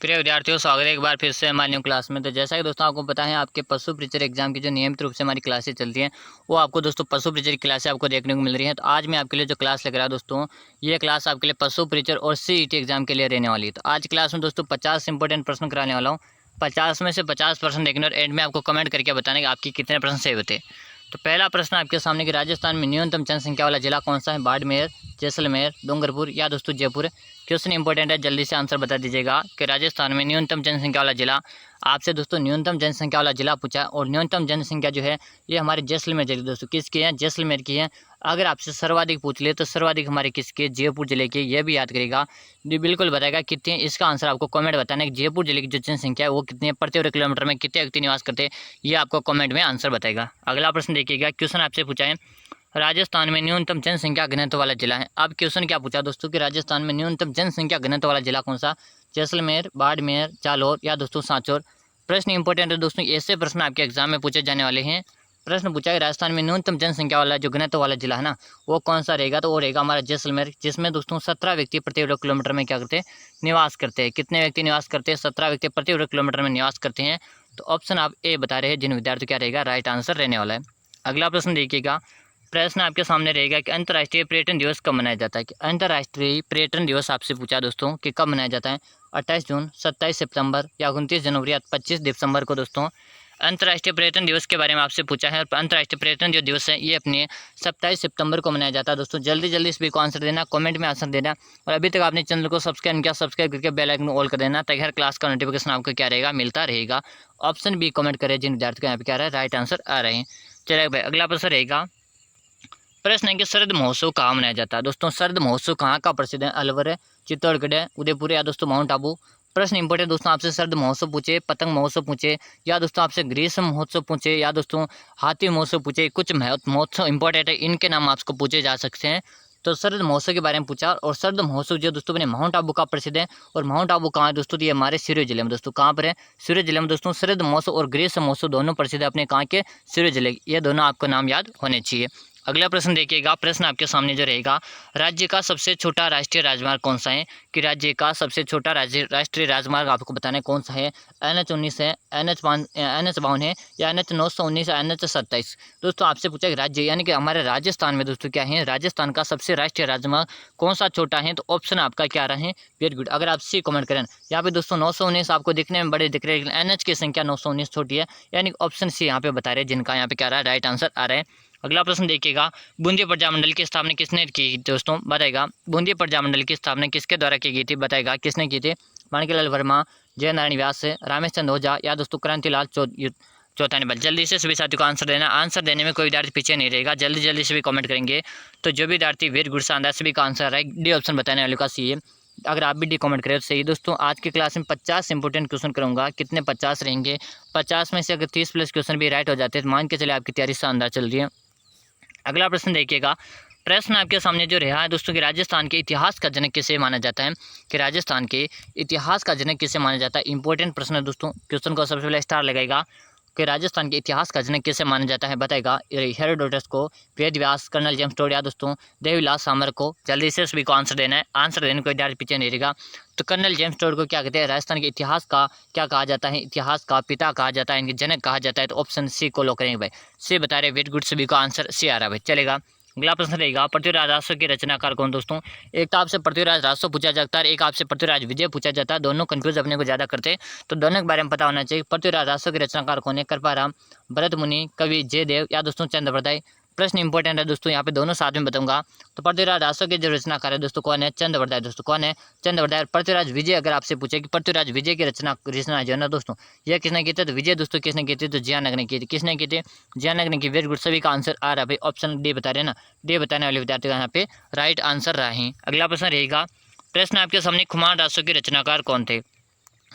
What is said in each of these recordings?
प्रिय विद्यार्थियों, स्वागत है एक बार फिर से हमारी न्यू क्लास में। तो जैसा कि दोस्तों आपको पता है, आपके पशु परिचर एग्जाम की जो नियमित रूप से हमारी क्लासेस चलती हैं, वो आपको दोस्तों पशु परिचर की क्लासें आपको देखने को मिल रही हैं। तो आज मैं आपके लिए जो क्लास लेकर आया दोस्तों, ये क्लास आपके लिए पशु परिचर और सीईटी एग्जाम के लिए रहने वाली है। तो आज क्लास में दोस्तों 50 इंपॉर्टेंट प्रश्न कराने वाला हूँ। 50 में से 50 प्रश्न देखने और एंड में आपको कमेंट करके बताने कि आपकी कितने प्रश्न सही होते। तो पहला प्रश्न आपके सामने कि राजस्थान में न्यूनतम जनसंख्या वाला जिला कौन सा है? बाड़मेर, जैसलमेर, डूंगरपुर या दोस्तों जयपुर। क्वेश्चन इंपॉर्टेंट है, जल्दी से आंसर बता दीजिएगा कि राजस्थान में न्यूनतम जनसंख्या वाला जिला। आपसे दोस्तों न्यूनतम जनसंख्या वाला जिला पूछा है और न्यूनतम जनसंख्या जो है ये हमारे जैसलमेर जिले दोस्तों किसकी है? जैसलमेर की है। अगर आपसे सर्वाधिक पूछ ले तो सर्वाधिक हमारे किसकी है? जयपुर जिले की। यह भी याद करेगा, ये बिल्कुल बताएगा कितनी है। इसका आंसर आपको कमेंट बताना है कि जयपुर जिले की जो जनसंख्या है वो कितनी है, प्रति वर्ग किलोमीटर में कितने व्यक्ति निवास करते हैं, ये आपको कमेंट में आंसर बताएगा। अगला प्रश्न देखिएगा, क्वेश्चन आपसे पूछा है राजस्थान में न्यूनतम जनसंख्या घनत्व वाला जिला है। अब क्वेश्चन क्या पूछा दोस्तों कि राजस्थान में न्यूनतम जनसंख्या घनत्व वाला जिला कौन सा? जैसलमेर, बाड़मेर, जालौर या दोस्तों सांचौर। प्रश्न इंपॉर्टेंट है दोस्तों, ऐसे प्रश्न आपके एग्जाम में पूछे जाने वाले हैं। प्रश्न पूछा है राजस्थान में न्यूनतम जनसंख्या वाला जो घनत्व वाला जिला है ना, वो कौन सा रहेगा? तो वो रहेगा हमारा जैसलमेर, जिसमें दोस्तों 17 व्यक्ति प्रति वर्ग किलोमीटर में क्या करते हैं? निवास करते हैं। कितने व्यक्ति निवास करते हैं? 17 व्यक्ति प्रति वर्ग किलोमीटर में निवास करते हैं। तो ऑप्शन आप ए बता रहे हैं जिन विद्यार्थी क्या रहेगा राइट आंसर रहने वाला है। अगला प्रश्न देखिएगा, प्रश्न आपके सामने रहेगा कि अंतर्राष्ट्रीय पर्यटन दिवस कब मनाया जाता है? कि अंतर्राष्ट्रीय पर्यटन दिवस आपसे पूछा दोस्तों कि कब मनाया जाता है? 28 जून, 27 सितंबर या 29 जनवरी या 25 दिसंबर को दोस्तों अंतर्राष्ट्रीय पर्यटन दिवस के बारे में आपसे पूछा है। और अंतर्राष्ट्रीय पर्यटन जो दिवस है ये अपने 27 सितंबर को मनाया जाता है दोस्तों। जल्दी जल्दी इस वीडियो को आंसर देना, कमेंट में आंसर देना, और अभी तक आपने चैनल को सब्सक्राइब किया सब्सक्राइब करके बेल आइकन ऑल कर देना, ताकि हर क्लास का नोटिफिकेशन आपको क्या रहेगा मिलता रहेगा। ऑप्शन बी कमेंट करें जिन विद्यार्थियों को यहाँ पे क्या रहा है राइट आंसर आ रहे हैं। चलिए भाई, अगला प्रश्न रहेगा, प्रश्न है कि शरद महोत्सव कहाँ मनाया जाता है? दोस्तों शरद महोत्सव कहाँ का प्रसिद्ध है? अलवर है, चित्तौड़गढ़ है, उदयपुर है या दोस्तों माउंट आबू। प्रश्न इंपॉर्टेंट दोस्तों, आपसे शरद महोत्सव पूछे, पतंग महोत्सव पूछे, या दोस्तों आपसे ग्रीष्म महोत्सव पूछे, या दोस्तों हाथी महोत्सव पूछे, कुछ महोत्सव इंपॉर्टेंट है, इनके नाम आपको पूछे जा सकते हैं। तो शरद महोत्सव के बारे में पूछा, और शरद महोत्सव जो दोस्तों अपने माउंट आबू का प्रसिद्ध है। और माउंट आबू कहाँ है दोस्तों? ये हमारे सिरोही जिले में दोस्तों। कहाँ पर है? सिरोही जिले में दोस्तों। शरद महोत्सव और ग्रीष्म महोत्सव दोनों प्रसिद्ध है अपने कहाँ के? सिरोही जिले। ये दोनों आपको नाम याद होने चाहिए। अगला प्रश्न देखिएगा, प्रश्न आपके सामने जो रहेगा, राज्य का सबसे छोटा राष्ट्रीय राजमार्ग कौन सा है? कि राज्य का सबसे छोटा राष्ट्रीय राजमार्ग आपको बताना है कौन सा है? NH19 है, NH52 है, या NH919 या NH27। दोस्तों आपसे पूछा कि राज्य यानी कि हमारे राजस्थान में दोस्तों क्या है? राजस्थान का सबसे राष्ट्रीय राजमार्ग कौन सा छोटा है? तो ऑप्शन आपका क्या रहे? वेरी गुड, अगर आप सी कमेंट करें। यहाँ पे दोस्तों 919 आपको दिखने में बड़े दिख रहे हैं, लेकिन NH की संख्या 919 छोटी है, यानी ऑप्शन सी यहाँ पे बता रहे हैं जिनका यहाँ पे क्या रहा है राइट आंसर आ रहा है। अगला प्रश्न देखिएगा, बूंदी प्रजामंडल की स्थापना किसने की दोस्तों? बताएगा। बूंदी प्रजामंडल की स्थापना किसके द्वारा की गई थी? बताएगा किसने की थी? माणिकलाल वर्मा, जय नारायण व्यास, रमेश चंद्र ओझा या दोस्तों क्रांतिलाल चौथानीवाल। जल्दी से सभी साथियों को आंसर देना। आंसर देने में कोई विद्यार्थी पीछे नहीं रहेगा, जल्दी जल्दी से भी कमेंट करेंगे। तो जो भी विद्यार्थी वेरी गुड शानदार सभी का आंसर राइट डी ऑप्शन बताने वाले का सी है। अगर आप भी डी कमेंट करें तो सही। दोस्तों आज की क्लास में 50 इंपॉर्टेंट क्वेश्चन करूंगा। कितने 50 रहेंगे? 50 में से अगर 30 प्लस क्वेश्चन भी राइट हो जाते हैं तो मान के चले आपकी तैयारी शानदार चल रही है। अगला प्रश्न देखिएगा, प्रश्न आपके सामने जो रहा है दोस्तों कि राजस्थान के इतिहास का जनक किसे माना जाता है? कि राजस्थान के इतिहास का जनक किसे माना जाता है? इंपॉर्टेंट प्रश्न है दोस्तों, क्वेश्चन को सबसे पहले स्टार लगाएगा कि राजस्थान के इतिहास का जनक किसे माना जाता है? बताएगा हेरोडोटस को, Ved Vyas, colonel James Tod या दोस्तों देवविलास सामर को। जल्दी से सभी को आंसर देना है, आंसर देने को विद्यार्थी पीछे नहीं रहेगा। तो कर्नल जेम्स टोड को क्या कहते हैं? राजस्थान के इतिहास का क्या कहा जाता है? इतिहास का पिता कहा जाता है, इनके जनक कहा जाता है। तो ऑप्शन सी को लो करेंगे भाई, सी बता रहे वेट गुड, सभी को आंसर सी आ रहा है भाई। चलेगा, अगला प्रश्न रहेगा, पृथ्वीराज रासो के रचनाकार कौन? दोस्तों एक तो आपसे पृथ्वीराज रासो पूछा जाता है, एक आपसे पृथ्वीराज विजय पूछा जाता है। दोनों कंफ्यूज अपने को ज्यादा करते हैं, तो दोनों के बारे में पता होना चाहिए। पृथ्वीराज रासो के रचनाकार कौन है? कृपाराम, भरत मुनि, कवि जयदेव या दोस्तों चंद्रवरदाय। प्रश्न इंपॉर्टेंट है दोस्तों, यहाँ पे दोनों साथ में बताऊंगा। तो पृथ्वीराज रासो के जो रचनाकार है दोस्तों कौन है? चंद्रवरदाय। दोस्तों कौन है? चंद्रवरदाय। पृथ्वीराज विजय अगर आपसे पूछे कि पृथ्वीराज विजय की रचना जो है ना दोस्तों, यह किसने की थी? तो विजय दोस्तों किसने की थी? तो जयानग ने की थी। किसने की थी? जयानग ने की। वेरी गुड, सभी का आंसर आ रहा है भाई, ऑप्शन डी बता रहे हैं ना। डी बताने वाले विद्यार्थी का यहाँ पे राइट आंसर रहे। अगला प्रश्न रहेगा, प्रश्न आपके सामने, खुमान रासो के रचनाकार कौन थे?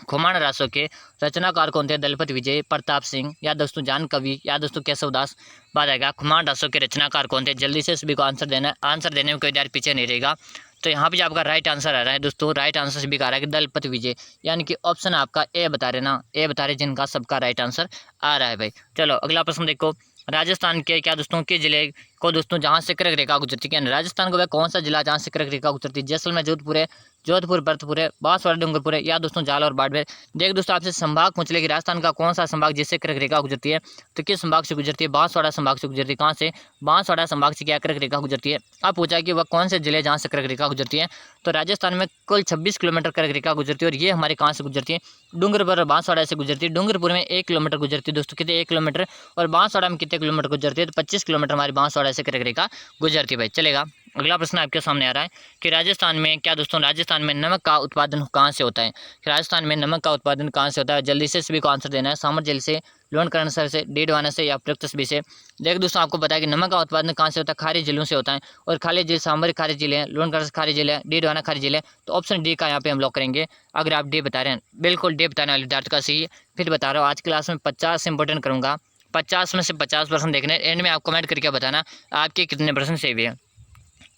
खुमान रासो के रचनाकार कौन थे? दलपत विजय, प्रताप सिंह या दोस्तों जान कवि या दोस्तों केशवदास। बात आएगा खुमान रासो के रचनाकार कौन थे? जल्दी से सभी को आंसर देना है, आंसर देने में कोई विद्यार्थी पीछे नहीं रहेगा। तो यहाँ पे जो आपका राइट आंसर आ रहा है दोस्तों, राइट आंसर सभी का आ रहा है कि दलपत विजय, यानी कि ऑप्शन आपका ए बता रहे ना, ए बता रहे जिनका सबका राइट आंसर आ रहा है भाई। चलो अगला प्रश्न देखो, राजस्थान के क्या दोस्तों के जिले को दोस्तों जहाँ से कर्क रेखा गुजरती है। राजस्थान का वह कौन सा जिला जहाँ से कर्क रेखा गुजरती है? जैसलमेर, जोधपुर है, जोधपुर, भरतपुर है, बांसवाड़ा, डूंगरपुर है, या दोस्तों झालावाड़ और बाड़मेर। देख दोस्तों आपसे संभाग पूछ लेगी राजस्थान का कौन सा संभाग जिससे कर्क रेखा गुजरती है, तो किस संभाग से गुजरती है? बांसवाड़ा संभाग से गुजरती है। कहाँ से? बांसवाड़ा संभाग से क्या कर्क रेखा गुजरती है। अब पूछा कि वह कौन से जिले जहाँ से कर्क रेखा गुजरती है, तो राजस्थान में कुल 26 किलोमीटर कर्क रेखा गुजरती है और ये हमारे कहाँ से गुजरती है? डूंगरपुर और बांसवाड़ा से गुजरती है। डूंगरपुर में 1 किलोमीटर गुजरती है दोस्तों, कितने? 1 किलोमीटर। और बांसवाड़ा में कितने किलोमीटर गुजरती है? तो 25 किलोमीटर हमारी बांसवाड़ा से कर्क रेखा गुजरती है भाई। चलेगा, अगला प्रश्न आपके सामने आ रहा है कि राजस्थान में क्या दोस्तों, राजस्थान में नमक का उत्पादन कहाँ से होता है? राजस्थान में नमक का उत्पादन कहाँ से होता है? जल्दी से सभी को आंसर देना है। सामर झील से, लोणकरणसर से, डीडवाना से, या प्रयुक्त सभी से। देख दोस्तों आपको पता है कि नमक का उत्पादन कहाँ से होता है? खारी झीलों से होता है। और खाली झील सामर खारी झील है, लोणकरणसर खारी झील है, डीडवाना खारी झील है। तो ऑप्शन डी का यहाँ पे हम लॉक करेंगे। अगर आप डी बता रहे हैं, बिल्कुल डी बताने वाले विद्यार्थी का सही है। फिर बता रहा हूँ आज क्लास में 50 इंपॉर्टेंट करूँगा, 50 में से 50% देखने, एंड में आप कमेंट करके बताना आपके कितने परसेंट सही है।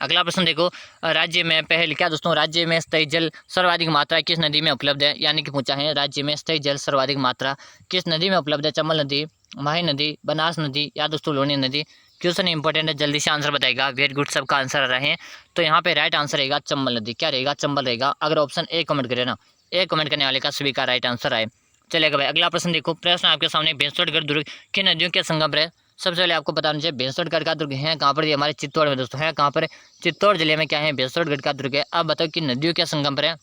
अगला प्रश्न देखो, राज्य में पहले क्या दोस्तों, राज्य में स्थायी जल सर्वाधिक मात्रा किस नदी में उपलब्ध है? यानी कि पूछा है राज्य में स्थायी जल सर्वाधिक मात्रा किस नदी में उपलब्ध है? चंबल नदी, माही नदी, बनास नदी, या दोस्तों लूनी नदी। क्वेश्चन इंपॉर्टेंट है, जल्दी से आंसर बताएगा। वेरी गुड, सबका आंसर आ रहे हैं। तो यहाँ पे राइट आंसर रहेगा चंबल नदी। क्या रहेगा? चंबल रहेगा। अगर ऑप्शन ए कमेंट करे ना, ए कमेंट करने वाले का सभी का राइट आंसर आए। चलेगा भाई, अगला प्रश्न देखो। प्रश्न आपके सामने, भेंसवाड़गढ़ दुर्ग किन नदियों के संगम पर है? सबसे पहले आपको बताना चाहिए भेंसवाड़गढ़ का दुर्ग है कहाँ पर? ये हमारे चित्तौड़ में दोस्तों है। कहाँ पर? चित्तौड़ जिले में क्या है? भेंसवाड़गढ़ का दुर्ग है। अब बताओ कि नदियों के संगम पर है?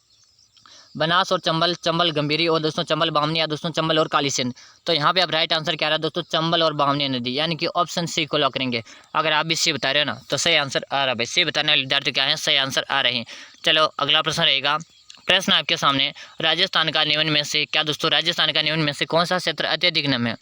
बनास और चंबल, चंबल गंभीरी, और दोस्तों चंबल बामनी, या दोस्तों चंबल और काली सिंध। तो यहाँ पे आप राइट आंसर क्या रहा है दोस्तों? चंबल और बामनी नदी, यानी कि ऑप्शन सी को लॉक करेंगे। अगर आप भी सी बता रहे हो ना, तो सही आंसर आ रहा है भाई। सी बताने वाले विद्यार्थी क्या है? सही आंसर आ रहे हैं। चलो अगला प्रश्न रहेगा। प्रश्न आपके सामने, राजस्थान का निम्न में से क्या दोस्तों, राजस्थान का निम्न में से कौन सा क्षेत्र अत्यधिक नम है?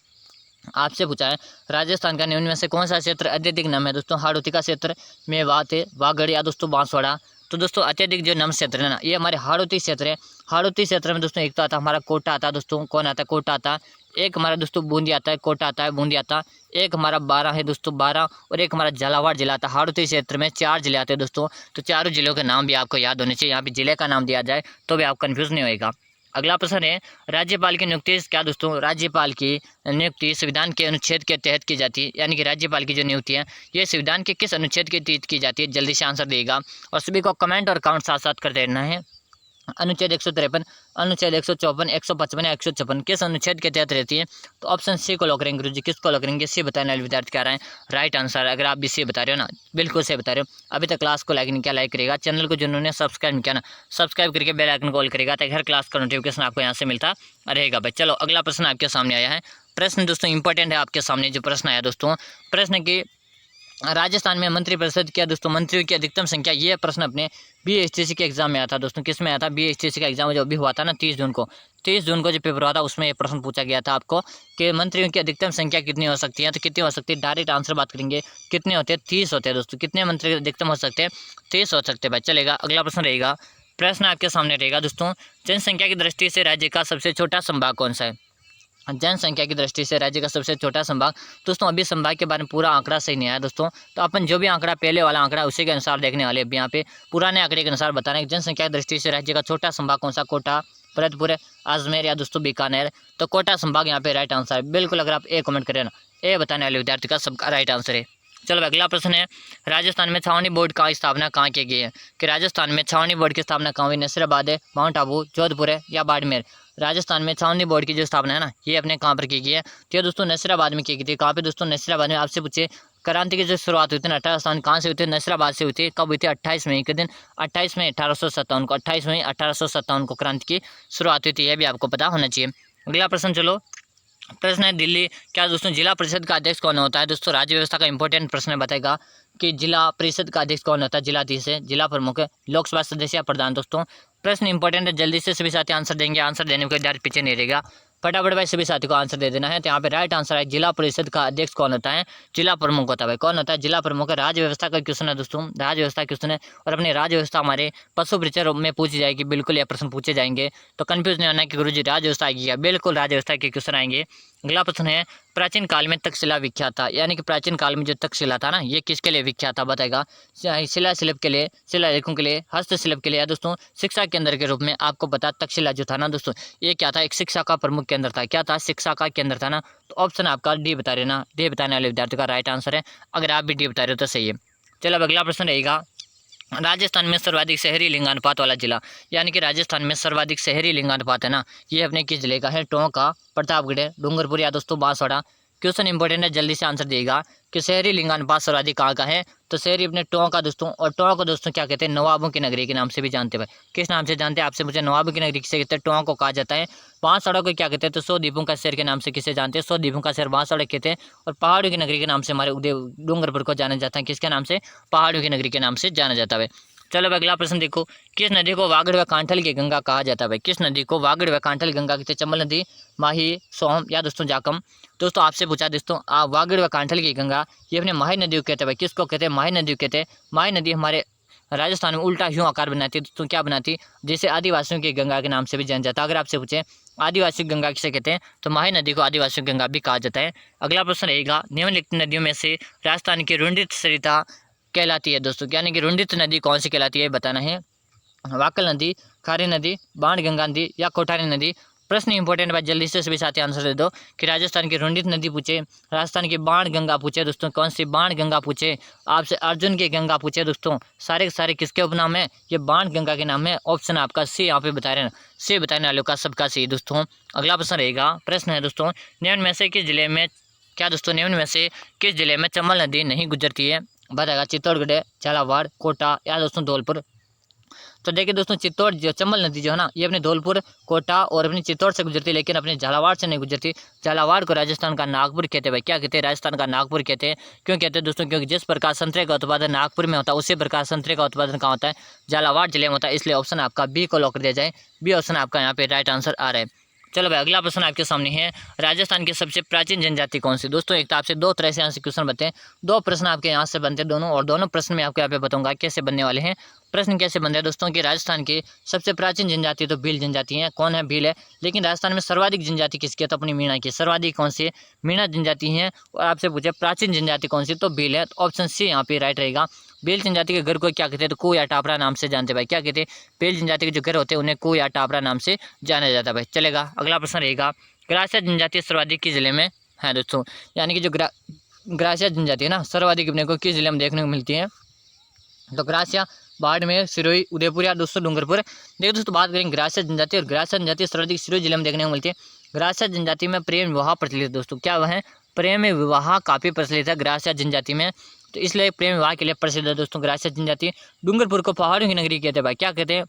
आपसे पूछा है राजस्थान का निम्न में से कौन सा क्षेत्र अत्यधिक नम है? दोस्तों हाड़ौती का क्षेत्र, मेवात है, वागड़, या दोस्तों बांसवाड़ा। तो दोस्तों अत्यधिक जो नम क्षेत्र है ना, ये हमारे हाड़ौती क्षेत्र है। हाड़ौती क्षेत्र में दोस्तों एक तो आता है हमारा कोटा आता है दोस्तों, कौन आता है? कोटा आता है। एक हमारा दोस्तों बूंदी आता है, कोटा आता है, बूंदी आता है। एक हमारा बारह है दोस्तों, बारह। और एक हमारा झालावाड़ जिला आता है। हाड़ौती क्षेत्र में 4 जिले आते हैं दोस्तों। तो चारों जिलों के नाम भी आपको याद होने चाहिए। यहाँ पे जिले का नाम दिया जाए तो भी आप कन्फ्यूज नहीं होएगा। अगला प्रश्न है, राज्यपाल की नियुक्ति क्या दोस्तों, राज्यपाल की नियुक्ति संविधान के अनुच्छेद के तहत की जाती है? यानी कि राज्यपाल की जो नियुक्ति है ये संविधान के किस अनुच्छेद के तहत की जाती है? जल्दी से आंसर देगा और सभी को कमेंट और काउंट साथ साथ कर देना है। अनुच्छेद 153, अनुच्छेद 154, 155 या 156 किस अनुच्छेद के तहत रहती है? तो ऑप्शन सी को लॉक करेंगे गुरुजी। किसको लॉक करेंगे? सी बताने वाले विद्यार्थी क्या रहे हैं राइट आंसर। अगर आप भी सी बता रहे हो ना, बिल्कुल से बता रहे हो। अभी तक क्लास को लाइक नहीं किया, लाइक करेगा। चैनल को जिन्होंने सब्सक्राइब नहीं किया ना, सब्सक्राइब करके बेल आइकन कॉल करेगा ताकि हर क्लास का नोटिफिकेशन आपको यहाँ से मिलता रहेगा भाई। चलो अगला प्रश्न आपके सामने आया है। प्रश्न दोस्तों इंपॉर्टेंट है आपके सामने जो प्रश्न आया दोस्तों। प्रश्न की, राजस्थान में मंत्रिपरिषद क्या दोस्तों, मंत्रियों की अधिकतम संख्या। ये प्रश्न अपने बीएचटीसी के एग्जाम में आया था दोस्तों। किस में आया था? बीएचटीसी का एग्जाम जो अभी हुआ था ना 30 जून को, 30 जून को जो पेपर हुआ था उसमें ये प्रश्न पूछा गया था आपको कि मंत्रियों की अधिकतम संख्या कितनी हो सकती है? तो कितनी हो सकती है? डायरेक्ट आंसर बात करेंगे। कितने होते हैं? 30 होते हैं दोस्तों। कितने मंत्री अधिकतम हो सकते हैं? 30 हो सकते हैं भाई। चलेगा, अगला प्रश्न रहेगा। प्रश्न आपके सामने रहेगा दोस्तों, जनसंख्या की दृष्टि से राज्य का सबसे छोटा संभाग कौन सा है? जनसंख्या की दृष्टि से राज्य का सबसे छोटा संभाग दोस्तों, अभी संभाग के बारे में पूरा आंकड़ा सही नहीं आया दोस्तों। तो अपन जो भी आंकड़ा पहले वाला आंकड़ा उसी के अनुसार देखने वाले अभी यहाँ पे पुराने आंकड़े के अनुसार बता रहे हैं। जनसंख्या की दृष्टि से राज्य का छोटा संभाग कौन सा? कोटा, भरतपुर, अजमेर, या दोस्तों बीकानेर। तो कोटा संभाग यहाँ पे राइट आंसर है बिल्कुल। अगर आप ए कमेंट करें ना, ए बताने वाले विद्यार्थी का सबका राइट आंसर है। चलो अगला प्रश्न है, राजस्थान में छावनी बोर्ड का स्थापना कहाँ की गई है? कि राजस्थान में छावनी बोर्ड की स्थापना कहाँ हुई? नसीराबाद है, माउंट आबू, जोधपुर है, या बाड़मेर। राजस्थान में छावनी बोर्ड की जो स्थापना है ना, ये अपने कहाँ पर की गई है? तो ये दोस्तों नसीराबाद में की गई थी। कहाँ पे दोस्तों? नसीराबाद में। आपसे पूछे क्रांति की जो शुरुआत हुई थी ना, 1857 कहाँ से हुई थी? नसीराबाद से हुई थी। कब हुई थी? 28 मई के दिन, 28 मई 1857 को, 28 मई 1857 को क्रांति की शुरुआत हुई थी। यह भी आपको पता होना चाहिए। अगला प्रश्न चलो, प्रश्न है दिल्ली क्या दोस्तों जिला परिषद का अध्यक्ष कौन होता है? दोस्तों राज्य व्यवस्था का इंपॉर्टेंट प्रश्न है, बताएगा कि जिला परिषद का अध्यक्ष कौन होता है? जिलाधीश है, जिला प्रमुख है, लोकसभा सदस्य या प्रधान। दोस्तों प्रश्न इंपॉर्टेंट है, जल्दी से सभी साथी आंसर देंगे। आंसर देने में कोई विद्यार्थी पीछे नहीं रहेगा। फटाफट भाई सभी साथी को आंसर दे देना है। तो यहाँ पे राइट आंसर है जिला परिषद का अध्यक्ष कौन होता है? जिला प्रमुख होता है भाई। कौन होता है? जिला प्रमुख। राज्य व्यवस्था का क्वेश्चन है दोस्तों, राज्य व्यवस्था क्वेश्चन है। और अपनी राज्य व्यवस्था हमारे पशु परिचय में पूछी जाएगी, बिल्कुल यह प्रश्न पूछे जाएंगे। तो कंफ्यूज नहीं होना कि गुरुजी राज्य व्यवस्था आएगी, बिल्कुल राज्य व्यवस्था के क्वेश्चन आएंगे। अगला प्रश्न है, प्राचीन काल में तक्षशिला विख्यात था, यानी कि प्राचीन काल में जो तक्षशिला था ना, ये किसके लिए विख्यात था बताएगा। शिला शिल्प के लिए, शिलालेखों के लिए, हस्तशिल्प के लिए, या दोस्तों शिक्षा केंद्र के रूप में। आपको पता तक्षशिला जो था ना दोस्तों, ये क्या था, एक शिक्षा का प्रमुख केंद्र था। क्या था, शिक्षा का केंद्र था ना। तो ऑप्शन आपका डी बता रहे ना, डी बताने वाले विद्यार्थी का राइट आंसर है। अगर आप भी डी बता रहे हो तो सही है। चलो अब अगला प्रश्न रहेगा, राजस्थान में सर्वाधिक शहरी लिंगानुपात वाला जिला, यानी कि राजस्थान में सर्वाधिक शहरी लिंगानुपात है ना, ये अपने किस जिले का है। टोंका, प्रतापगढ़, डूंगरपुर, या दोस्तों बांसवाड़ा। क्वेश्चन इंपॉर्टेंट है, जल्दी से आंसर देगा कि शहरी लिंगानुपात सर्वाधिक कहाँ का है। तो शहरी अपने टोंका दोस्तों, और टोंका को दोस्तों क्या कहते हैं, नवाबों की नगरी के नाम से भी जानते हैं। भाई किस नाम से जानते हैं, आपसे मुझे नवाबों की नगरी किसे कहते हैं, टोंका को कहा जाता है। बांसवाड़ा को क्या कहते हैं, तो 100 द्वीपों का शहर के नाम से किसे जानते हैं, 100 द्वीपों का शहर बांसवाड़ा कहते हैं। और पहाड़ियों की नगरी के नाम से हमारे उदय डूंगरपुर को जाना जाता है, किसके नाम से, पहाड़ियों की नगरी के नाम से जाना जाता है। चलो अगला प्रश्न देखो, किस नदी को वागड़ व कांठल की गंगा कहा जाता है। भाई किस नदी को वागड़ व कांठल गंगा कहते हैं, चंबल नदी, माही, सोम, या दोस्तों जाकम। दोस्तों आपसे पूछा दोस्तों, वागड़ व कांठल की गंगा ये अपने माही नदी को कहते हैं। भाई किसको कहते हैं, माही नदी को कहते हैं। माही नदी हमारे राजस्थान में उल्टा यूं आकार बनाती है दोस्तों, क्या बनाती है, जैसे आदिवासियों की गंगा के नाम से भी जाना जाता है। अगर आपसे पूछे आदिवासी गंगा किसे कहते हैं, तो माही नदी को आदिवासी गंगा भी कहा जाता है। अगला प्रश्न रहेगा, निम्नलिखित नदियों में से राजस्थान की रुंडित सरिता कहलाती है दोस्तों, यानी कि रुंडित नदी कौन सी कहलाती है बताना है। वाकल नदी, खारी नदी, बाण गंगा नदी, या कोठारी नदी। प्रश्न इंपॉर्टेंट बात, जल्दी से सभी साथी आंसर दे दो कि राजस्थान की रुंडित नदी पूछे, राजस्थान की बाण गंगा पूछे दोस्तों, कौन सी बाण गंगा पूछे, आपसे अर्जुन की गंगा पूछे दोस्तों, सारे के सारे किसके उपनाम है, ये बाण गंगा के नाम है। ऑप्शन आपका सी यहाँ पे बता रहे हैं, सी बताने वालों का सबका सी दोस्तों। अगला प्रश्न रहेगा, प्रश्न है दोस्तों, निम्न में से किस जिले में, क्या दोस्तों, निम्न में से किस जिले में चंबल नदी नहीं गुजरती है बताएगा। चित्तौड़गढ़, झालावाड़, कोटा, या दोस्तों धौलपुर। तो देखिए दोस्तों, चित्तौड़ जो चंबल नदी जो है ना, ये अपने धौलपुर, कोटा और अपनी चित्तौड़ से गुजरती है, लेकिन अपने झालावाड़ से नहीं गुजरती। झालावाड़ को राजस्थान का नागपुर कहते हैं। भाई क्या कहते हैं, राजस्थान का नागपुर कहते हैं। क्यों कहते हैं दोस्तों, क्योंकि जिस प्रकार संतरे का उत्पादन नागपुर में होता है, उसी प्रकार संतरे का उत्पादन कहाँ होता है, झालावाड़ जिले में होता है। इसलिए ऑप्शन आपका बी को लॉक कर दिया जाए, बी ऑप्शन आपका यहाँ पे राइट आंसर आ रहा है। चलो भाई अगला प्रश्न आपके सामने है, राजस्थान की सबसे प्राचीन जनजाति कौन सी। दोस्तों एक तो आपसे दो तरह से यहाँ से क्वेश्चन बनते हैं, दो प्रश्न आपके यहाँ से बनते हैं दोनों, और दोनों प्रश्न में आपको यहाँ पे बताऊंगा कैसे बनने वाले हैं। प्रश्न कैसे बनते हैं दोस्तों, कि राजस्थान की सबसे प्राचीन जनजाति तो भील जनजाति है। कौन है, भील है। लेकिन राजस्थान में सर्वाधिक जनजाति किसकी है, तो अपनी मीणा की। सर्वाधिक कौन सी, मीणा जनजाति है। और आपसे पूछे प्राचीन जनजाति कौन सी, तो भील है। तो ऑप्शन सी यहाँ पे राइट रहेगा। भील जनजाति के घर को क्या कहते हैं, तो कू या टापरा नाम से जानते हैं। भाई क्या कहते हैं, भील जनजाति के जो घर होते हैं उन्हें कू या टापरा नाम से जाना जाता है। भाई चलेगा, अगला प्रश्न रहेगा, ग्रासिया जनजाति सर्वाधिक किस जिले में है दोस्तों, यानी कि जो ग्रासिया जनजाति है ना, सर्वाधिक अपने को किस जिले में देखने को मिलती है। तो ग्रासिया बाड़मेर, सिरोही, उदयपुर, या दोस्तों डूंगरपुर। देखो दोस्तों बात करेंगे ग्रासिया जनजाति, और ग्रासिया जनजाति सर्वाधिक सिरोही जिले में देखने को मिलती है। ग्रासिया जनजाति में प्रेम विवाह प्रचलित है दोस्तों, क्या वह है, प्रेम विवाह काफ़ी प्रचलित है ग्रासिया जनजाति में, तो इसलिए प्रेम विवाह के लिए प्रसिद्ध है दोस्तों ग्रासिया जनजाति। डूंगरपुर को पहाड़ों की नगरी कहते हैं। भाई क्या कहते हैं,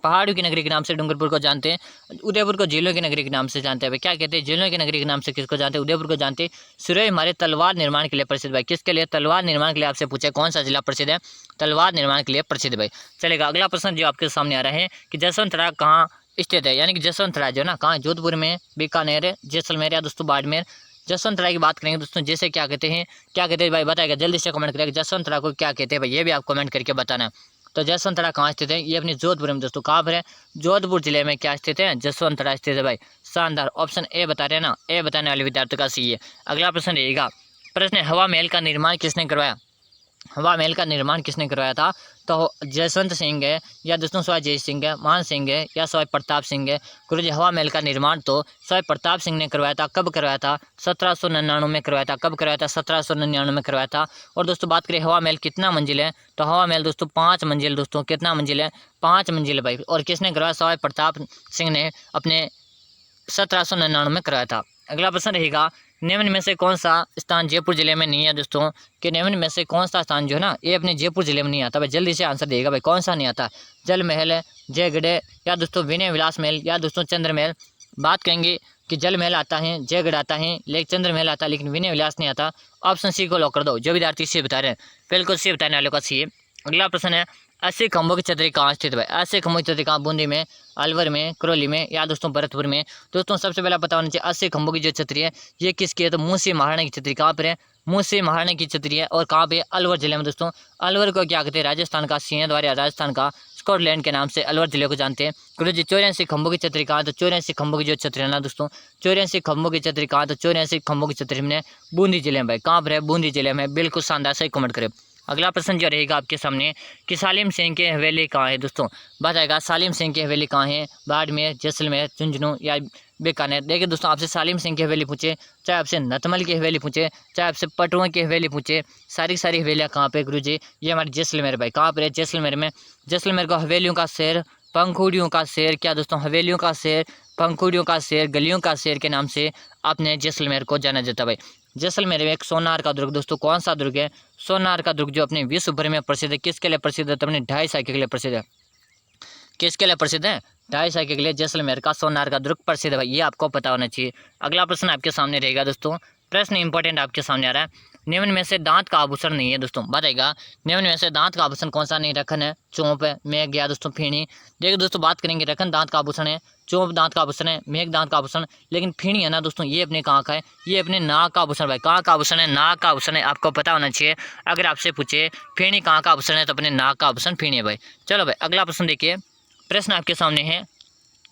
पहाड़ों की नगरी के नाम से डूंगरपुर को जानते हैं। उदयपुर को झीलों की नगरी के नाम से जानते हैं। भाई क्या कहते हैं, झीलों की नगरी के नाम से किसको जानते हैं, उदयपुर को जानते हैं। सिरोही हमारे तलवार निर्माण के लिए प्रसिद्ध। भाई किसके लिए, तलवार निर्माण के लिए। आपसे पूछे कौन सा जिला प्रसिद्ध है, तलवार निर्माण के लिए प्रसिद्ध। भाई चलेगा, अगला प्रश्न जो आपके सामने आ रहा है कि जसवंतरा कहाँ स्थित है, यानी कि जसवंतरा जो है ना कहाँ, जोधपुर में, बीकानेर, जैसलमेर, या दोस्तों बाड़मेर। जसवंतरा की बात करेंगे दोस्तों, जैसे क्या कहते हैं, क्या कहते हैं भाई बताएगा, जल्दी से कमेंट करेगा जसवंतरा को क्या कहते हैं। भाई ये भी आप कमेंट करके बताना है। तो जसवंतरा कहाँ स्थित है, ये अपनी जोधपुर में दोस्तों, कहाँ पर है, जोधपुर जिले में क्या स्थित है, जसवंतरा स्थित है। भाई शानदार, ऑप्शन ए बता रहे हैं ना, ए बताने वाले विद्यार्थियों का सी है। अगला प्रश्न रहेगा, प्रश्न है, हवा महल का निर्माण किसने करवाया। हवा महल का निर्माण किसने करवाया था, तो जसवंत सिंह है, या दोस्तों सवाई जय सिंह है, मान सिंह है, या सवाई प्रताप सिंह है। गुरु जी हवा महल का निर्माण तो सवाई प्रताप सिंह ने करवाया था। कब करवाया था, 1799 में करवाया था। कब करवाया था, 1799 में करवाया था। और दोस्तों बात करें हवा महल कितना मंजिल है, तो हवा महल दोस्तों 5 मंजिल। दोस्तों कितना मंजिल है, 5 मंजिल भाई। और किसने करवाया, सवाई प्रताप सिंह ने अपने 1799 में करवाया था। अगला प्रश्न रहेगा, निम्न में से कौन सा स्थान जयपुर जिले में नहीं है दोस्तों, कि निम्न में से कौन सा स्थान जो है ना ये अपने जयपुर जिले में नहीं आता। भाई जल्दी से आंसर देगा, भाई कौन सा नहीं आता, जल महल है, जयगढ़, या दोस्तों विनय विलास महल, या दोस्तों चंद्र महल। बात करेंगे कि जल महल आता है, जयगढ़ आता है, लेकिन चंद्र महल आता है, लेकिन विनय विलास नहीं आता। ऑप्शन सी को लॉक कर दो, जो विद्यार्थी सी बता रहे हैं बिल्कुल सी बताने वालों का सी है। अगला प्रश्न है, 80 खंभों की छतरी कहाँ स्थित है। 80 खंभों की छतरी कहाँ, बूंदी में, अलवर में, करौली में, या दोस्तों भरतपुर में। दोस्तों सबसे पहला पता होना चाहिए 80 खंभों की जो छतरी है ये किसकी है, तो मूसी महाराणा की छतरी कहाँ पर है, मूसी महाराणा की छतरी है। और कहाँ पे, अलवर जिले में दोस्तों। अलवर को क्या कहते हैं, राजस्थान का सिंहद्वार या राजस्थान का स्कॉटलैंड के नाम से अलवर जिले को जानते हैं। गुरुजी 84 खंभों की छतरी कहाँ, तो 84 खंभों की जो छतरी है ना दोस्तों, 84 खंभों की छतरी कहाँ, तो 84 खंभों की छतरी में बूंदी जिले में भाई। कहाँ पर है? बूंदी जिले में। बिल्कुल शानदार, सही कमेंट करें। अगला प्रश्न जो रहेगा आपके सामने कि सालिम सिंह की हवेली कहाँ है दोस्तों, बताएगा सालिम सिंह की हवेली कहाँ है? बाड़मेर, जैसलमेर, झुंझुनू या बीकानेर। देखिए दोस्तों, आपसे सालिम सिंह की हवेली पूछे, चाहे आपसे नतमल की हवेली पूछे, चाहे आपसे पटुआ की हवेली पूछे, सारी सारी हवेलियाँ कहाँ पे गुरुजी? ये हमारे जैसलमेर भाई। कहाँ पर है? जैसलमेर में। जैसलमेर को हवेलियों का शहर, पंखुड़ियों का शहर, क्या दोस्तों? हवेलियों का शहर, पंखुड़ियों का शहर, गलियों का शहर के नाम से आपने जैसलमेर को जाना जाता है भाई। जैसलमेर में एक सोनार का दुर्ग दोस्तों, कौन सा दुर्ग है? सोनार का दुर्ग, जो अपने विश्व भर में प्रसिद्ध है। किसके लिए प्रसिद्ध है? तो अपने 2.5 साइकिल के लिए प्रसिद्ध है। किसके लिए प्रसिद्ध है? 2.5 साइकिल के लिए जैसलमेर का सोनार का दुर्ग प्रसिद्ध है भाई। ये आपको पता होना चाहिए। अगला प्रश्न आपके सामने रहेगा दोस्तों, प्रश्न इंपॉर्टेंट आपके सामने आ रहा है। निम्न में से दांत का आभूषण नहीं है दोस्तों, बताएगा निम्न में से दांत का आभूषण कौन सा नहीं? रखन है, चौंप है, मेघ या दोस्तों फीणी। देखिए दोस्तों, बात करेंगे रखन दांत का आभूषण है, चौंप दांत का आभूषण है, मेघ दांत का आभूषण, लेकिन फीणी है ना दोस्तों, ये अपने कहाँ का है? ये अपने नाक का आभूषण भाई। कहाँ का आभूषण है? नाक का आभूषण है। आपको पता होना चाहिए। अगर आपसे पूछे फीणी कहाँ का आभूषण है, तो अपने नाक का आभूषण फीणी है भाई। चलो भाई, अगला प्रश्न देखिए। प्रश्न आपके सामने है,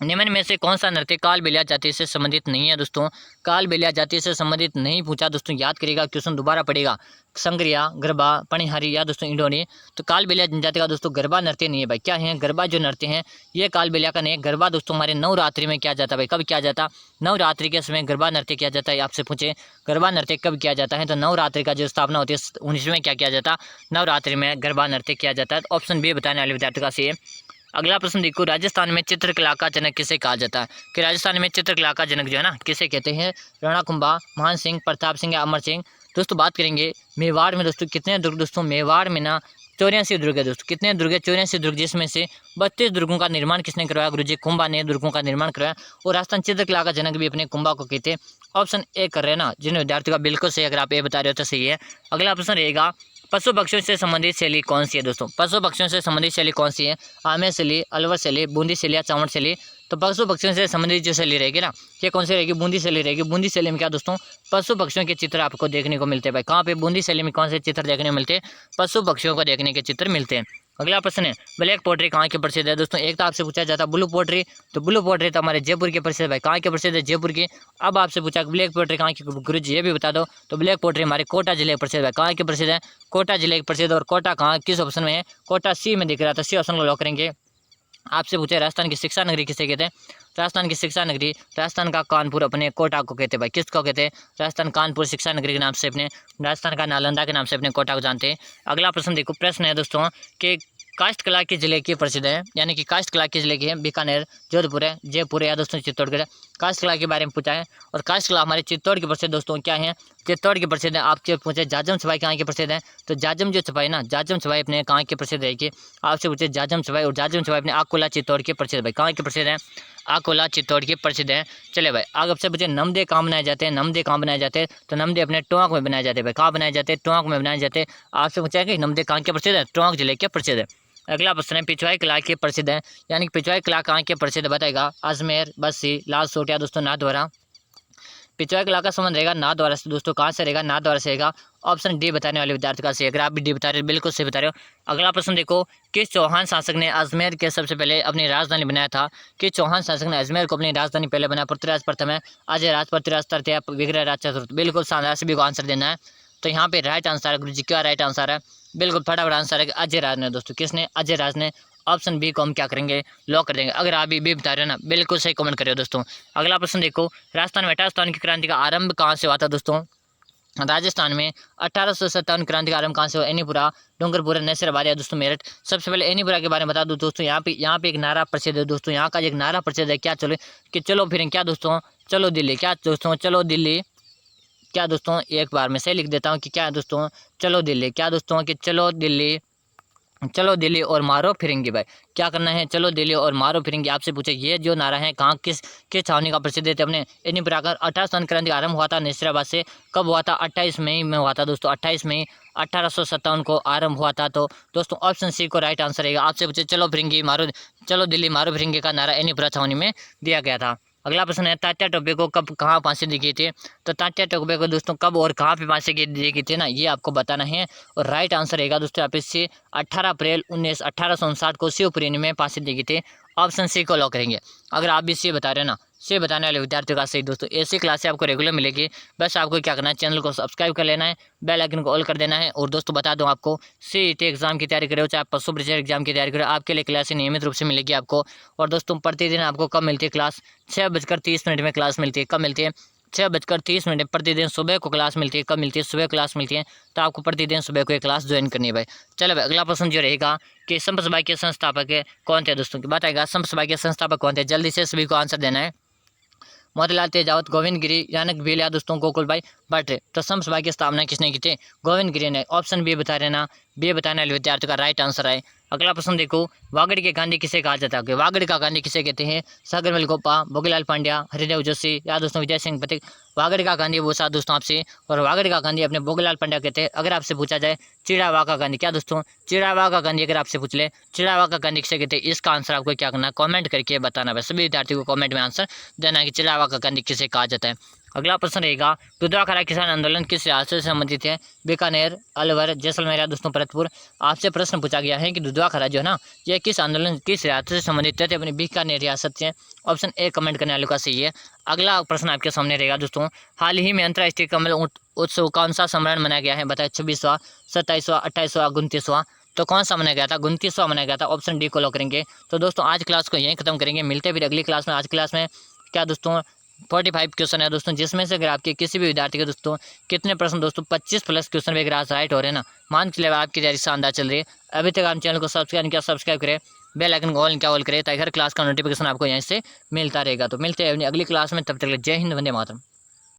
निम्न में से कौन सा नृत्य कालबेलिया जाति से संबंधित नहीं है दोस्तों? कालबेलिया जाति से संबंधित नहीं पूछा दोस्तों, याद करिएगा, क्वेश्चन दोबारा पड़ेगा। संग्रिया, गरबा, पणिहारी या दोस्तों इंडोनी। तो कालबेलिया जनजाति का दोस्तों गरबा नृत्य नहीं है भाई। क्या है? गरबा जो नृत्य है ये कालबेलिया का नहीं है। गरबा दोस्तों हमारे नवरात्रि में किया जाता है भाई। कब किया जाता? नवरात्रि के समय गरबा नृत्य किया जाता है। आपसे पूछे गरबा नृत्य कब किया जाता है, तो नवरात्रि का जो स्थापना होती है 19वें क्या किया जाता? नवरात्रि में गरबा नृत्य किया जाता है। ऑप्शन बी बताने वाले विद्यार्थी का सही है। अगला प्रश्न देखो, राजस्थान में चित्रकला का जनक किसे कहा जाता है? कि राजस्थान में चित्रकला का जनक जो है ना, किसे कहते हैं? राणा कुंभा, महान सिंह, प्रताप सिंह या अमर सिंह। दोस्तों बात करेंगे मेवाड़ में दोस्तों कितने दुर्ग दोस्तों? मेवाड़ में ना 84 दुर्ग है दोस्तों। कितने दुर्ग है? 84 दुर्ग, जिसमें से 32 दुर्गों का निर्माण किसने करवाया? गुरुजी कुंभा ने दुर्गों का निर्माण करवाया। और राजस्थान चित्रकला का जनक भी अपने कुंभा को कहते हैं। ऑप्शन ए कर रहे हैं ना जिन विद्यार्थियों का, बिल्कुल सही। अगर आप ए बता रहे हो तो सही है। अगला प्रश्न रहेगा, पशु पक्षियों से संबंधित शैली कौन सी है दोस्तों? पशु पक्षियों से संबंधित शैली कौन सी है? आमेर शैली, अलवर शैली, बूंदी शैली या चावड़ शैली। तो पशु पक्षियों से संबंधित जो शैली रहेगी ना, ये कौन सी रहेगी? बूंदी शैली रहेगी। बूंदी शैली में क्या दोस्तों? पशु पक्षियों के चित्र आपको देखने को मिलते हैं भाई। कहाँ पे? बूंदी शैली में कौन से चित्र देखने को मिलते हैं? पशु पक्षियों को देखने के चित्र मिलते हैं। अगला प्रश्न है, ब्लैक पोट्री कहाँ की प्रसिद्ध है दोस्तों? एक तो आपसे पूछा जाता ब्लू पोट्री, तो ब्लू पोट्री तो हमारे जयपुर की प्रसिद्ध है भाई। कहाँ की प्रसिद्ध है? जयपुर की। अब आपसे पूछा ब्लैक पोट्री कहाँ की? गुरुजी ये भी बता दो। तो ब्लैक पोट्री हमारे कोटा जिले की प्रसिद्ध है। कहाँ की प्रसिद्ध है? कोटा जिले की प्रसिद्ध। और कोटा कहाँ, किस ऑप्शन में है? कोटा सी में दिख रहा था, सी ऑप्शन को लॉक करेंगे। आपसे पूछे राजस्थान की शिक्षा नगरी किसे कहते हैं? राजस्थान की शिक्षा नगरी, राजस्थान का कानपुर अपने कोटा को कहते हैं भाई। किसको कहते हैं? राजस्थान कानपुर शिक्षा नगरी के नाम से अपने, राजस्थान का नालंदा के नाम से अपने कोटा को जानते हैं। अगला प्रश्न देखो, प्रश्न है दोस्तों कि काष्ठ कला के जिले की प्रसिद्ध है, यानी कि काष्ठ कला के जिले की है बीकानेर, जोधपुर है, जयपुर है या दोस्तों चित्तौड़गढ़। काष्ठ कला के बारे में पूछा है। और काष्ठ कला हमारे चित्तौड़ की प्रसिद्ध दोस्तों क्या है? चित्तौड़ की प्रसिद्ध है। आपसे पूछे जाजम छपाई कहाँ की प्रसिद्ध है? तो जाजम जो छपाई ना, जाजम छपाई अपने कहाँ की प्रसिद्ध है? कि आपसे पूछे जाजम छपाई, और जाजम छपाई अपने आकोला चित्तौड़ की प्रसिद्ध भाई। कहाँ की प्रसिद्ध है? आकोला चित्तौड़ की प्रसिद्ध है। चले भाई, आगे आपसे पूछे नमदे कहाँ बनाए जाते हैं? नमदे कहाँ बनाए जाते हैं? तो नमदे अपने टोंक में बनाए जाते हैं भाई। कहाँ बनाए जाते हैं? टोंक में बनाए जाते हैं। आपसे पूछा है कि नमदे कहाँ के प्रसिद्ध है? टोंक जिले के प्रसिद्ध है। अगला प्रश्न है, पिछवाई कला के प्रसिद्ध है, यानी कि पिछवाई कला कहाँ के प्रसिद्ध बताएगा? अजमेर, बस्सी, लालसोट या दोस्तों नाथद्वारा। पिछवाई कला का संबंध रहेगा नाथद्वारा से दोस्तों। कहाँ से रहेगा? नाथद्वारा से रहेगा। ऑप्शन डी बताने वाले विद्यार्थी का सही। अगर आप भी डी बता रहे हो बिल्कुल सही बता रहे हो। अगला प्रश्न देखो, किस चौहान शासक ने अजमेर के सबसे पहले अपनी राजधानी बनाया था? किस चौहान शासक ने अजमेर को अपनी राजधानी पहले बनाया? पृथ्वीराज प्रथम है, अजय राज, पृथ्वीराज तृतीय, विग्रहराज चतुर्थ। बिल्कुल शानदार, सभी को आंसर देना है। तो यहाँ पे राइट आंसर है गुरुजी, क्या राइट आंसर है? बिल्कुल फटाफट आंसर है अजय राज ने दोस्तों। किसने? अजय राज ने। ऑप्शन बी को हम क्या करेंगे? लॉक कर देंगे। अगर आप भी बता रहे हो ना, बिल्कुल सही कमेंट करिए दोस्तों। अगला प्रश्न देखो, राजस्थान में 18 स्थान की क्रांति का आरंभ कहाँ से हुआ था दोस्तों? राजस्थान में 1857 क्रांति का आरंभ कहाँ से हुआ? एनीपुरा, डूंगरपुर, नैसराबाद या दोस्तों मेरठ। सबसे पहले एनीपुरा के बारे में बता दूं दोस्तों। यहाँ पे एक नारा प्रसिद्ध है दोस्तों। यहाँ का एक नारा प्रसिद्ध है, क्या चलो कि चलो फिर क्या दोस्तों? चलो दिल्ली। क्या दोस्तों? चलो दिल्ली। क्या दोस्तों? एक बार मैं सही लिख देता हूँ कि क्या दोस्तों? चलो दिल्ली। क्या दोस्तों? कि चलो दिल्ली, चलो दिल्ली और मारो फिरंगी भाई। क्या करना है? चलो दिल्ली और मारो फिरंगी। आपसे पूछे ये जो नारा है कहाँ, किस छावनी का प्रसिद्ध थे? अपने एनीपुरा का। 18 स्थान क्रांति आरंभ हुआ था नैसराबाद से। कब हुआ था? 28 मई में हुआ था दोस्तों। 28 मई 1857 को आरंभ हुआ था। तो दोस्तों ऑप्शन सी को राइट आंसर रहेगा। आपसे पूछे चलो फिरंगी मारो, चलो दिल्ली मारो फिरंगी का नारा एनीपुरा छावनी में दिया गया था। अगला प्रश्न है तात्या टोपे को कब कहाँ फांसी दी गई थी। तो तात्या टोपे को दोस्तों कब और कहाँ पे फांसी दी गई थी ना, ये आपको बताना है। और राइट आंसर रहेगा दोस्तों यहाँ पे से 18 अप्रैल 1859 को शिवपुरी में फांसी दी गई थी। ऑप्शन सी को लॉक करेंगे। अगर आप भी सी बता रहे हो ना, सी बताने वाले विद्यार्थियों का सही दोस्तों, ऐसी क्लासें आपको रेगुलर मिलेगी। बस आपको क्या करना है, चैनल को सब्सक्राइब कर लेना है, बेल आइकन को ऑल कर देना है। और दोस्तों बता दूं आपको, सीईटी एग्जाम की तैयारी करो, चाहे आप पशु परीक्षा एग्जाम की तैयारी करो, आपके लिए क्लासें नियमित रूप से मिलेगी आपको। और दोस्तों प्रतिदिन आपको कब मिलती है क्लास, 6:30 में क्लास मिलती है। कब मिलती है, 6:30 प्रतिदिन सुबह को क्लास मिलती है। कब मिलती है, सुबह क्लास मिलती है। तो आपको प्रतिदिन सुबह को एक क्लास ज्वाइन करनी है भाई। चलो भाई अगला प्रश्न जो रहेगा कि संत सभा के संस्थापक कौन थे दोस्तों, की बताएगा संत सभा के संस्थापक कौन थे। जल्दी से सभी को आंसर देना है। मोतीलाल तेजावत, गोविंद गिरी, यानक भील या दोस्तों गोकुल भाई भट्ट। तो संत सभा की स्थापना किसने की थी, गोविंद गिरी ने। ऑप्शन बी बता रहे ना, बी बताने वाले विद्यार्थियों का राइट आंसर है। अगला प्रश्न देखो, वागड़ के गांधी किसे कहा जाता है। वागड़ का गांधी किसे कहते हैं, सागरमल गोपा, भोगीलाल पांड्या, हरिदेव जोशी या दोस्तों विजय सिंह पथिक। वागड़ का गांधी वो साथ दोस्तों आपसे, और वागड़ का गांधी अपने भोगीलाल पांड्या कहते हैं। अगर आपसे पूछा जाए चिड़ावा का गांधी, क्या दोस्तों चिड़ावा का गांधी, अगर आपसे पूछ ले चिड़ावा का गांधी किसे कहते हैं, इसका आंसर आपको क्या करना है, कमेंट करके बताना है। सभी विद्यार्थियों को कमेंट में आंसर देना है कि चिड़ावा का गांधी किसे कहा जाता है। अगला प्रश्न रहेगा, दुधवा किसान आंदोलन किस रियासत से संबंधित है। बीकानेर, अलवर, जैसलमेर या दोस्तों भरतपुर। आपसे प्रश्न पूछा गया है कि दुधवा खरा जो है ना, ये किस आंदोलन किस रियासत से संबंधित है, अपनी बीकानेर रियासत से। ऑप्शन ए कमेंट करने वालों का सही है। अगला प्रश्न आपके सामने रहेगा दोस्तों, हाल ही में अंतर्राष्ट्रीय कमल उत्सव कौन सा सम्मेलन मनाया गया है, बताए 26वां, 27वां, 28वां, 29वां। तो कौन सा मनाया गया था, 29वां मनाया गया था। ऑप्शन डी को लॉक करेंगे। तो दोस्तों आज क्लास को यहीं खत्म करेंगे, मिलते फिर अगली क्लास में। आज क्लास में क्या दोस्तों 45 क्वेश्चन है दोस्तों, जिसमें से अगर आपके किसी भी विद्यार्थी के दोस्तों कितने प्रश्न दोस्तों 25+ क्वेश्चन भी अगर आज राइट हो रहे हैं ना, मान के लिए आपकी तैयारी शानदार चल रही है। अभी तक आप चैनल को सब्सक्राइब नहीं किया, सब्सक्राइब करें, बेल आइकन को ऑल करें, ताकि हर क्लास का नोटिफिकेशन आपको यहीं से मिलता रहेगा। तो मिलते हैं अगली क्लास में, तब तक जय हिंद, वंदे मातरम।